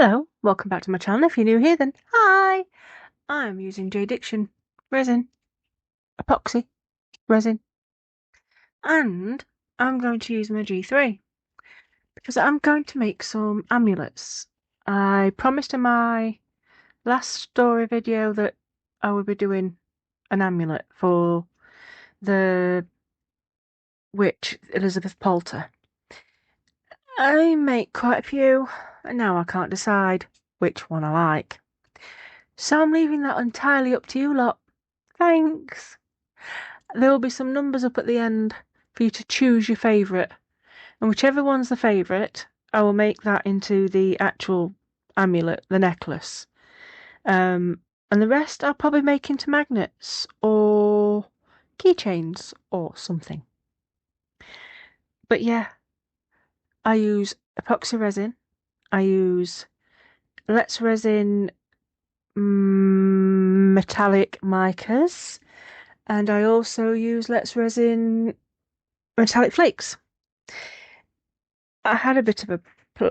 Hello, welcome back to my channel. If you're new here, then hi! I'm using J-Diction resin, epoxy resin, and I'm going to use my G3 because I'm going to make some amulets. I promised in my last story video that I would be doing an amulet for the witch Elizabeth Poulter. I make quite a few, and now I can't decide which one I like. So I'm leaving that entirely up to you lot. Thanks. There will be some numbers up at the end for you to choose your favourite. And whichever one's the favourite, I will make that into the actual amulet, the necklace. And the rest I'll probably make into magnets or keychains or something. But yeah, I use epoxy resin. I use Let's Resin metallic micas. And I also use Let's Resin metallic flakes. I had a bit of a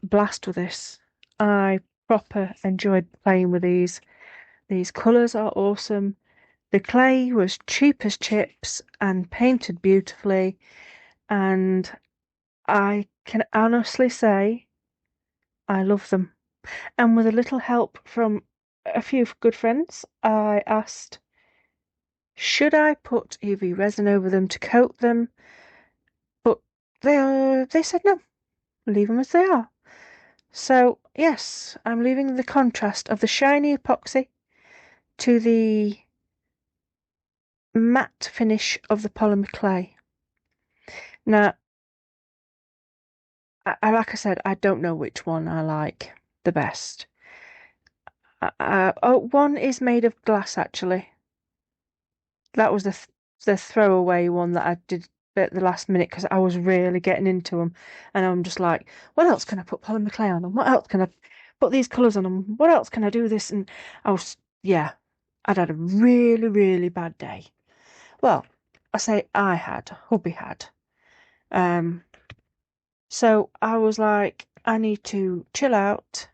blast with this. I proper enjoyed playing with these. These colours are awesome. The clay was cheap as chips and painted beautifully. And I can honestly say I love them. And with a little help from a few good friends, I asked, should I put UV resin over them to coat them? But they said no, leave them as they are. So yes, I'm leaving the contrast of the shiny epoxy to the matte finish of the polymer clay. Now, like I said, I don't know which one I like the best. One is made of glass actually. That was the throwaway one that I did at the last minute because I was really getting into them, and I'm just like, what else can I put polymer clay on them? What else can I put these colours on them? What else can I do this? And I'd had a really, really bad day. Well, I say hubby had. So I was like, I need to chill out,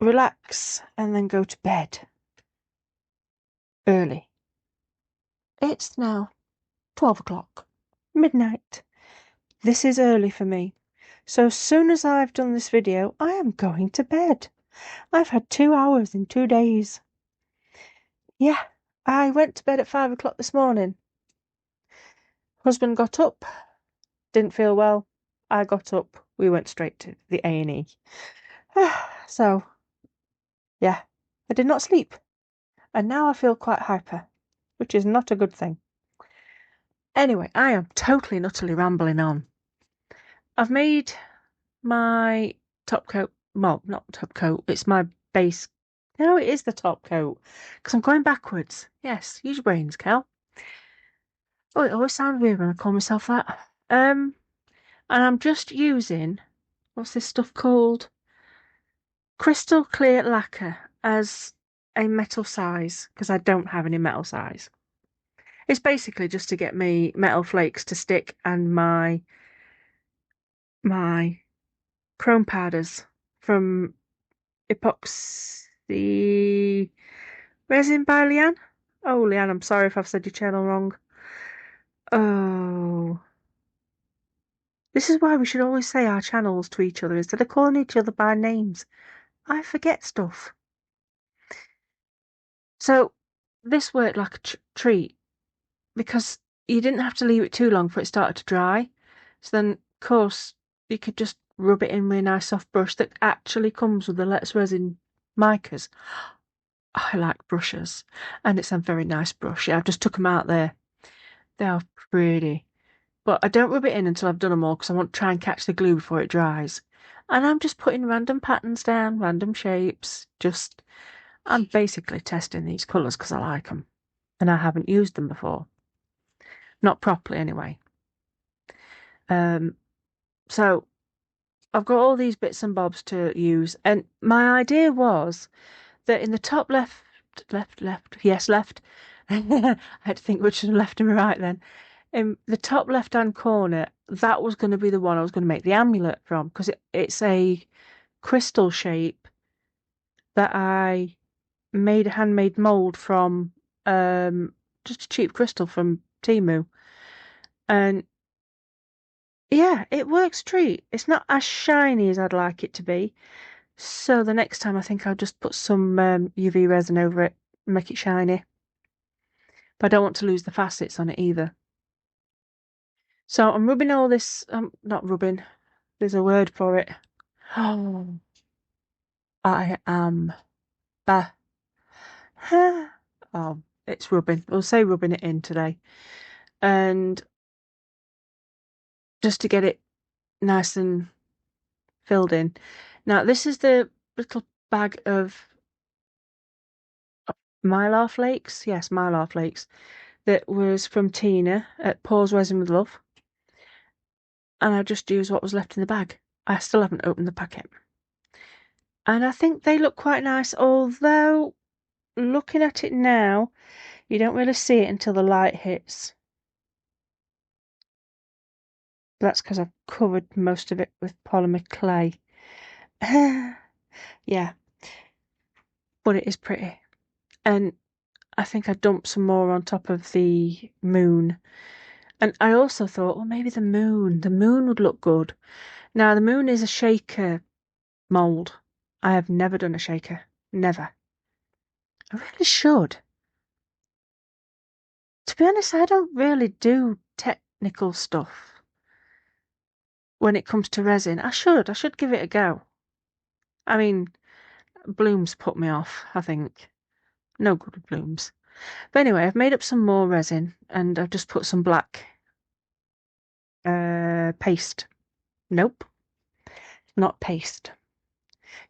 relax, and then go to bed early. It's now 12 o'clock, midnight. This is early for me. So as soon as I've done this video, I am going to bed. I've had 2 hours in 2 days. Yeah, I went to bed at 5 o'clock this morning. Husband got up, didn't feel well. I got up, we went straight to the A&E. So, yeah, I did not sleep. And now I feel quite hyper, which is not a good thing. Anyway, I am totally and utterly rambling on. I've made my top coat. Well, not top coat, it's my base. No, it is the top coat. Because I'm going backwards. Yes, use your brains, Kel. Oh, it always sounds weird when I call myself that. And I'm just using, what's this stuff called? Crystal clear lacquer as a metal size, because I don't have any metal size. It's basically just to get me metal flakes to stick and my chrome powders from epoxy resin by Leanne. Oh, Leanne, I'm sorry if I've said your channel wrong. Oh. This is why we should always say our channels to each other instead of calling each other by names. I forget stuff. So this worked like a treat because you didn't have to leave it too long for it started to dry. So then, of course, you could just rub it in with a nice soft brush that actually comes with the Let's Resin micas. I like brushes, and it's a very nice brush. Yeah, I've just took them out there. They are pretty. But I don't rub it in until I've done them all because I want to try and catch the glue before it dries. And I'm just putting random patterns down, random shapes. I'm basically testing these colours because I like them. And I haven't used them before. Not properly, anyway. So I've got all these bits and bobs to use. And my idea was that in the top left, yes, left. I had to think which was left and right then. In the top left-hand corner, that was going to be the one I was going to make the amulet from because it's a crystal shape that I made a handmade mold from just a cheap crystal from Temu. And yeah, it works a treat. It's not as shiny as I'd like it to be. So the next time I think I'll just put some UV resin over it and make it shiny. But I don't want to lose the facets on it either. So I'm rubbing all this, not rubbing, there's a word for it. Oh, I am oh, it's rubbing. We'll say rubbing it in today. And just to get it nice and filled in. Now, this is the little bag of Mylar flakes. Yes, Mylar flakes. That was from Tina at Paul's Resin with Love. And I just used what was left in the bag. I still haven't opened the packet. And I think they look quite nice, although looking at it now, you don't really see it until the light hits. That's because I've covered most of it with polymer clay. Yeah, but it is pretty. And I think I dumped some more on top of the moon. And I also thought, well, maybe the moon would look good. Now, the moon is a shaker mold. I have never done a shaker. Never. I really should. To be honest, I don't really do technical stuff when it comes to resin. I should give it a go. I mean, blooms put me off, I think. No good with blooms. But anyway, I've made up some more resin and I've just put some black paste. Nope, not paste.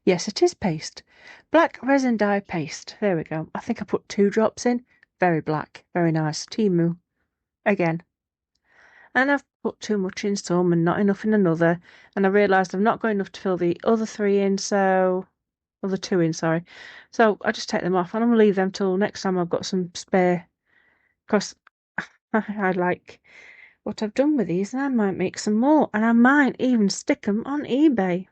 Yes, it is paste. Black resin dye paste. There we go. I think I put 2 drops in. Very black. Very nice. Temu. Again. And I've put too much in some and not enough in another. And I realised I've not got enough to fill the other 3 in, so... Other 2 in, sorry. So I just take them off and I'm going to leave them till next time I've got some spare. Because I like what I've done with these and I might make some more. And I might even stick them on eBay.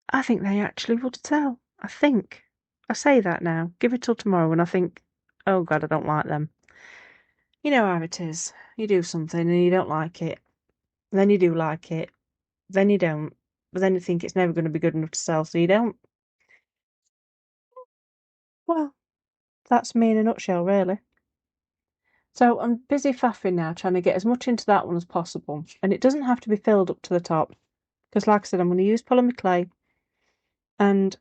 I think they actually would sell. I think. I say that now. Give it till tomorrow when I think, oh God, I don't like them. You know how it is. You do something and you don't like it. Then you do like it. Then you don't. But then you think it's never going to be good enough to sell, so you don't. Well, that's me in a nutshell, really. So I'm busy faffing now, trying to get as much into that one as possible. And it doesn't have to be filled up to the top. Because like I said, I'm going to use polymer clay. And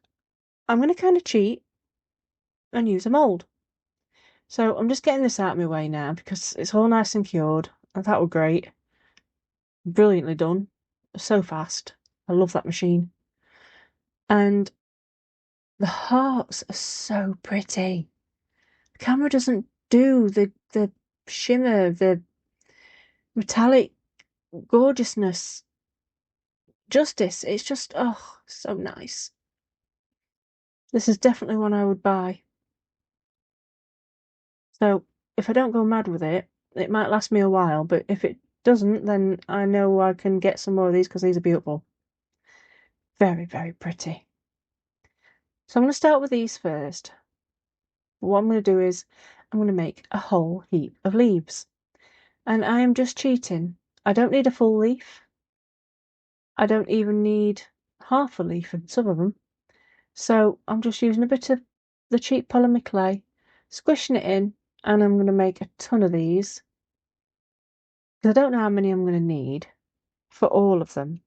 I'm going to kind of cheat and use a mould. So I'm just getting this out of my way now because it's all nice and cured. And that was great. Brilliantly done. So fast. I love that machine. And the hearts are so pretty. The camera doesn't do the shimmer, the metallic gorgeousness justice. It's just, oh, so nice. This is definitely one I would buy. So if I don't go mad with it, it might last me a while, but if it doesn't, then I know I can get some more of these because these are beautiful. Very, very pretty. So I'm going to start with these first. What I'm going to do is I'm going to make a whole heap of leaves. And I am just cheating. I don't need a full leaf. I don't even need half a leaf in some of them. So I'm just using a bit of the cheap polymer clay, squishing it in, and I'm going to make a ton of these. Because I don't know how many I'm going to need for all of them.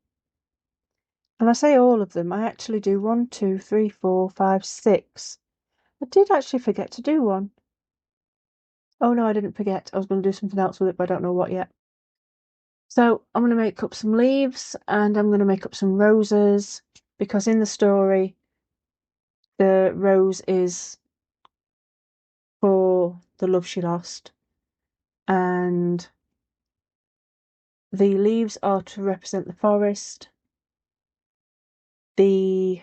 And I say all of them, I actually do 1, 2, 3, 4, 5, 6. I did actually forget to do one. Oh no, I didn't forget. I was going to do something else with it, but I don't know what yet. So I'm going to make up some leaves and I'm going to make up some roses because in the story, the rose is for the love she lost and the leaves are to represent the forest. The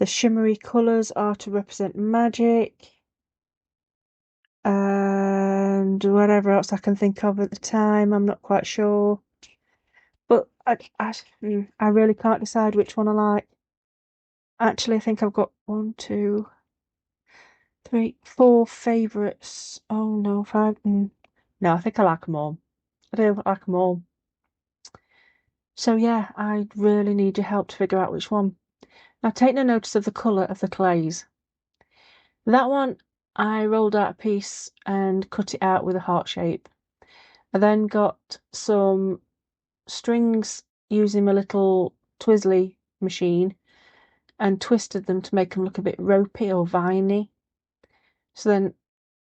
shimmery colours are to represent magic. And whatever else I can think of at the time, I'm not quite sure. But I really can't decide which one I like. Actually, I think I've got 1, 2, 3, 4 favourites. Oh no, 5. No, I think I like them all. I do like them all. So yeah, I really need your help to figure out which one. Now take no notice of the colour of the clays. That one, I rolled out a piece and cut it out with a heart shape. I then got some strings using my little Twizzly machine and twisted them to make them look a bit ropey or viney. So then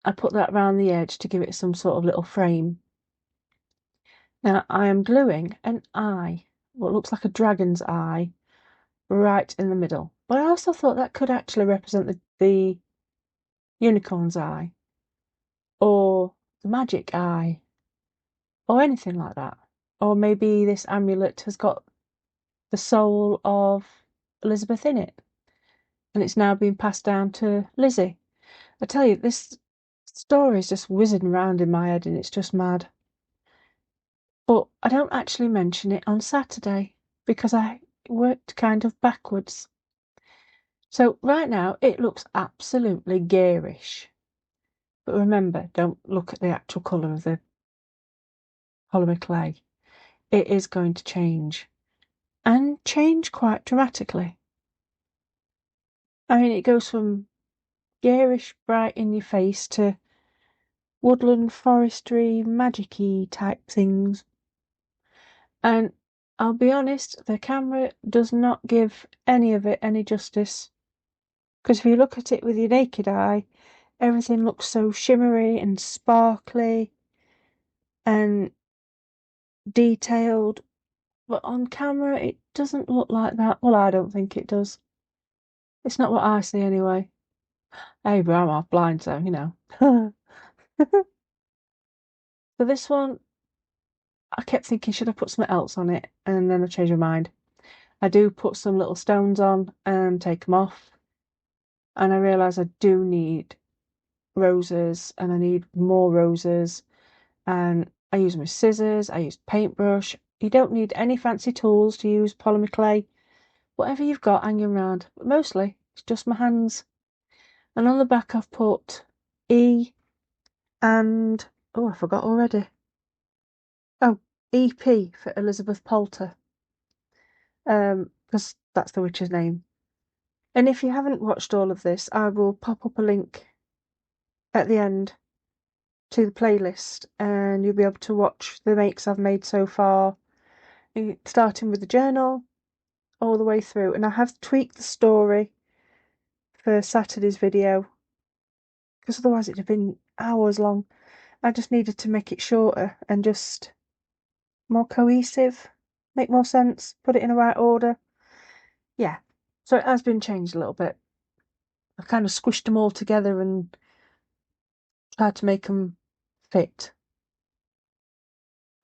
I put that around the edge to give it some sort of little frame. Now I am gluing an eye, what looks like a dragon's eye, right in the middle. But I also thought that could actually represent the unicorn's eye, or the magic eye, or anything like that. Or maybe this amulet has got the soul of Elizabeth in it, and it's now being passed down to Lizzie. I tell you, this story is just whizzing around in my head, and it's just mad. But I don't actually mention it on Saturday because I worked kind of backwards. So right now it looks absolutely garish. But remember, don't look at the actual colour of the polymer clay. It is going to change, and change quite dramatically. I mean, it goes from garish, bright in your face to woodland, forestry, magic-y type things. And I'll be honest, the camera does not give any of it any justice. Because if you look at it with your naked eye, everything looks so shimmery and sparkly and detailed. But on camera, it doesn't look like that. Well, I don't think it does. It's not what I see anyway. Hey, but I'm half blind, so you know. For this one, I kept thinking, should I put something else on it? And then I changed my mind. I do put some little stones on and take them off. And I realise I do need roses, and I need more roses. And I use my scissors, I use paintbrush. You don't need any fancy tools to use polymer clay. Whatever you've got hanging around. But mostly, it's just my hands. And on the back I've put E and... oh, I forgot already. Oh, EP for Elizabeth Poulter. Because that's the witch's name. And if you haven't watched all of this, I will pop up a link at the end to the playlist, and you'll be able to watch the makes I've made so far, starting with the journal all the way through. And I have tweaked the story for Saturday's video because otherwise it'd have been hours long. I just needed to make it shorter and just more cohesive, make more sense, put it in the right order. Yeah, so it has been changed a little bit. I've kind of squished them all together and tried to make them fit.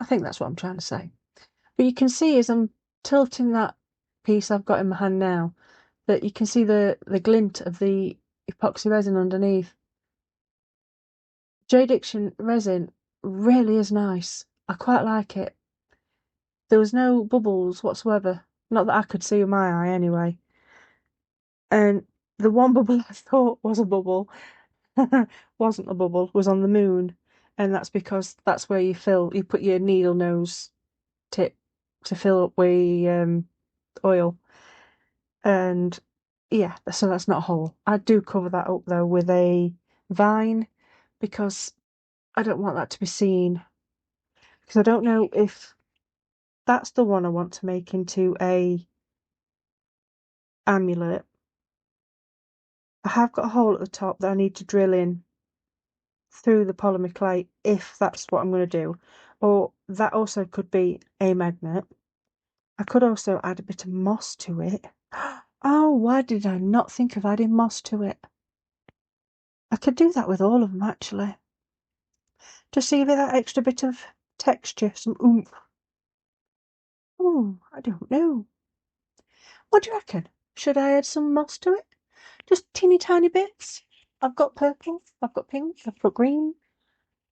I think that's what I'm trying to say. But you can see as I'm tilting that piece I've got in my hand now, that you can see the glint of the epoxy resin underneath. Jewellery resin really is nice. I quite like it. There was no bubbles whatsoever. Not that I could see with my eye anyway. And the one bubble I thought was a bubble wasn't a bubble, was on the moon. And that's because that's where you put your needle nose tip to fill up with oil. And yeah, so that's not a hole. I do cover that up though with a vine because I don't want that to be seen. Because I don't know if that's the one I want to make into a amulet. I have got a hole at the top that I need to drill in through the polymer clay if that's what I'm going to do. Or that also could be a magnet. I could also add a bit of moss to it. Oh, why did I not think of adding moss to it? I could do that with all of them actually. Just to give it that extra bit of texture, some oomph. Oh, I don't know. What do you reckon? Should I add some moss to it? Just teeny tiny bits. I've got purple, I've got pink, I've got green,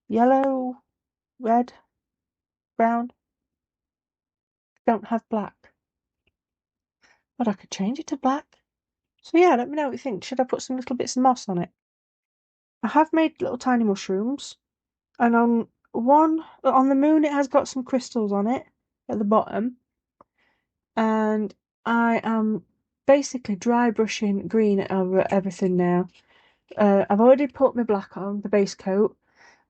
yellow, red, brown. don't have black. But I could change it to black. So yeah, let me know what you think. Should I put some little bits of moss on it? I have made little tiny mushrooms. And on the moon, it has got some crystals on it at the bottom. And I am basically dry brushing green over everything now. I've already put my black on, the base coat.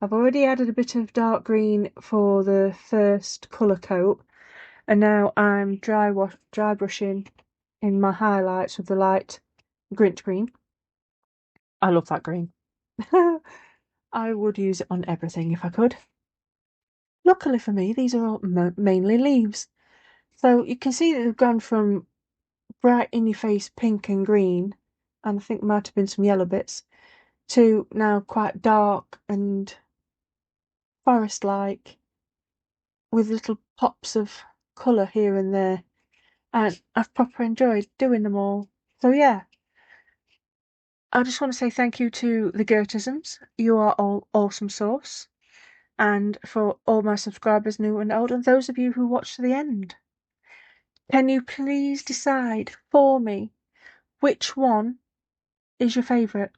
I've already added a bit of dark green for the first colour coat. And now I'm dry brushing in my highlights with the light Grinch green. I love that green. I would use it on everything if I could. Luckily for me, these are all mainly leaves. So you can see that they've gone from bright in your face pink and green, and I think there might have been some yellow bits, to now quite dark and forest-like with little pops of colour here and there. And I've proper enjoyed doing them all. So yeah, I just want to say thank you to the Gertisms. You are all awesome sauce. And for all my subscribers, new and old, and those of you who watched to the end. Can you please decide for me which one is your favourite?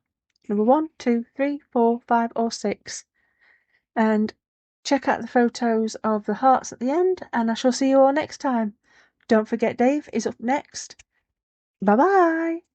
Number 1, 2, 3, 4, 5, or 6. And check out the photos of the hearts at the end, and I shall see you all next time. Don't forget Dave is up next. Bye bye!